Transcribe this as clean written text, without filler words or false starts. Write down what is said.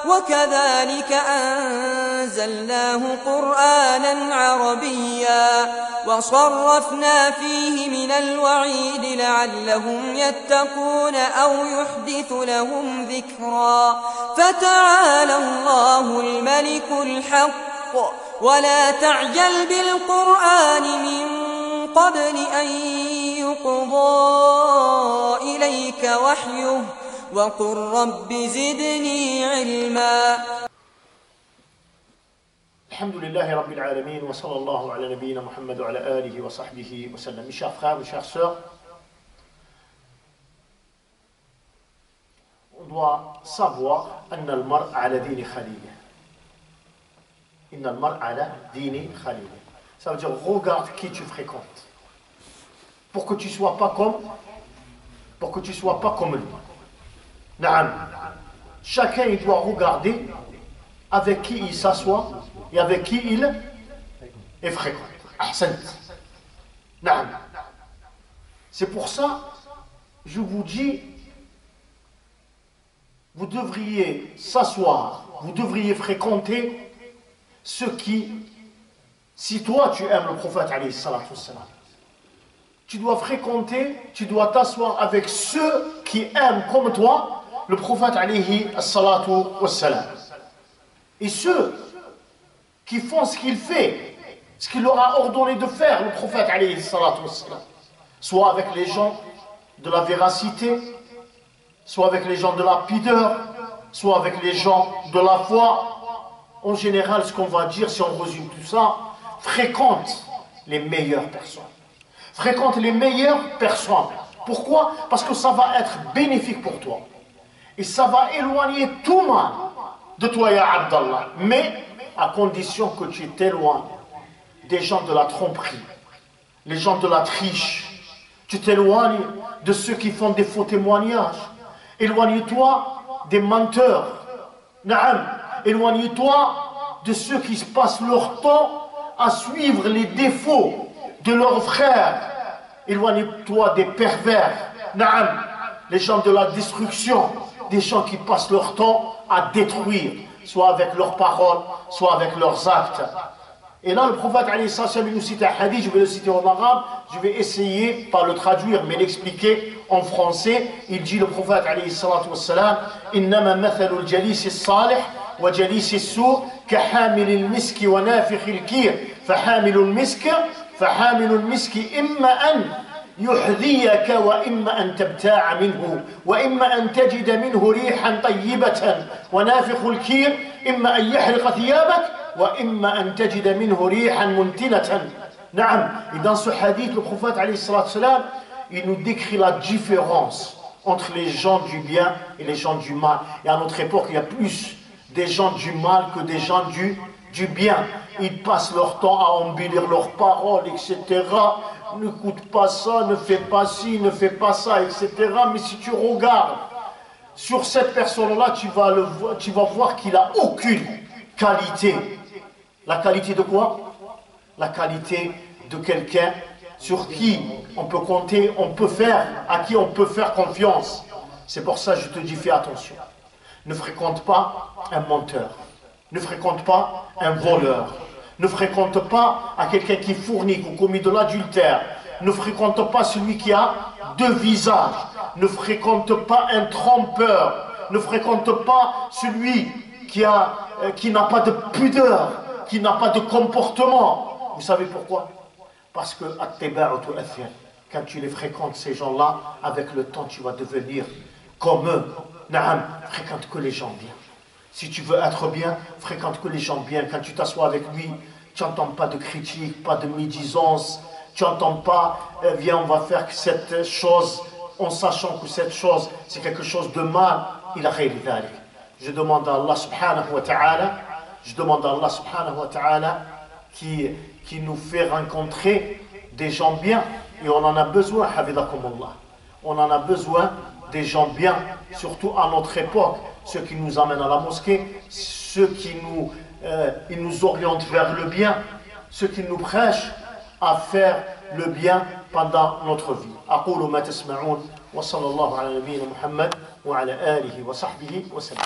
وكذلك أنزلناه قرآنا عربيا وصرفنا فيه من الوعيد لعلهم يتقون أو يحدث لهم ذكرا فتعالى الله الملك الحق ولا تعجل بالقرآن من قبل أن يقضى إليك وحيه وقل رب زدني علما. الحمد لله رب العالمين وصلى الله على نبينا محمد وعلى آله وصحبه وسلم. Mes chers frères, mes chères sœurs, on doit savoir أن المرء على دين خليله. إن المرء على دين خليله. Ça veut dire regarde qui tu fréquentes pour que tu sois pas comme lui. Naam. Chacun il doit regarder avec qui il s'assoit et avec qui il est fréquent. Ahsant. Naam. C'est pour ça, je vous dis, vous devriez s'asseoir, vous devriez fréquenter ceux qui, si toi tu aimes le prophète alayhi salatu wassalam, tu dois fréquenter, tu dois t'asseoir avec ceux qui aiment comme toi le prophète alayhi salatu wassalam. Et ceux qui font ce qu'il fait, ce qu'il leur a ordonné de faire, le prophète alayhi salatu wassalam, soit avec les gens de la véracité, soit avec les gens de la pudeur, soit avec les gens de la foi. En général, ce qu'on va dire, si on résume tout ça, fréquente les meilleures personnes. Fréquente les meilleures personnes. Pourquoi? Parce que ça va être bénéfique pour toi. Et ça va éloigner tout mal de toi, ya Abdallah. Mais à condition que tu t'éloignes des gens de la tromperie, les gens de la triche. Tu t'éloignes de ceux qui font des faux témoignages. Éloigne-toi des menteurs. Naam. Éloigne-toi de ceux qui se passent leur temps à suivre les défauts de leurs frères. Éloigne-toi des pervers. Naam. Les gens de la destruction. Des gens qui passent leur temps à détruire, soit avec leurs paroles, soit avec leurs actes. Et là, le prophète alayhi salam nous cite un hadith, je vais le citer en arabe, je vais essayer, pas le traduire, mais l'expliquer en français. Il dit, le prophète alayhi salam, إنما مثل الجليس الصالح وجليس السوء كحامل المسك ونافخ الكير فحامل المسك إما أن يحذيك وإما أن تبتاع منه وإما أن تجد منه ريحا طيبة ونافخ الكير إما أن يحرق ثيابك وإما أن تجد منه ريحا منتنة. نعم. Et dans ce hadith, le prophète alayhi salam, il nous décrit la différence entre les gens du bien et les gens du mal. Et à notre époque, il y a plus des gens du mal que des gens du bien. Ils passent leur temps à embellir leurs paroles, etc. N'écoute pas ça, ne fais pas ci, ne fais pas ça, etc. Mais si tu regardes sur cette personne-là, tu vas voir qu'il n'a aucune qualité. La qualité de quoi? La qualité de quelqu'un sur qui on peut compter, à qui on peut faire confiance. C'est pour ça que je te dis, fais attention. Ne fréquente pas un menteur. Ne fréquente pas un voleur. Ne fréquente pas à quelqu'un qui fournique ou commet de l'adultère. Ne fréquente pas celui qui a deux visages. Ne fréquente pas un trompeur. Ne fréquente pas celui qui n'a pas de pudeur, qui n'a pas de comportement. Vous savez pourquoi? Parce que quand tu les fréquentes, ces gens-là, avec le temps, tu vas devenir comme eux. Naam, fréquente que les gens bien. Si tu veux être bien, fréquente que les gens bien. Quand tu t'assois avec lui, tu n'entends pas de critiques, pas de médisance. Tu n'entends pas, viens, on va faire cette chose, en sachant que cette chose, c'est quelque chose de mal. Il a khayr dhalik. Je demande à Allah subhanahu wa ta'ala, qui nous fait rencontrer des gens bien. Et on en a besoin, hafidakumullah. On en a besoin des gens bien, surtout à notre époque. Ceux qui nous amènent à la mosquée, ceux qui nous orientent vers le bien, ceux qui nous prêchent à faire le bien pendant notre vie. أقول ما تسمعون وصلى الله على نبينا محمد وعلى آله وصحبه وسلم.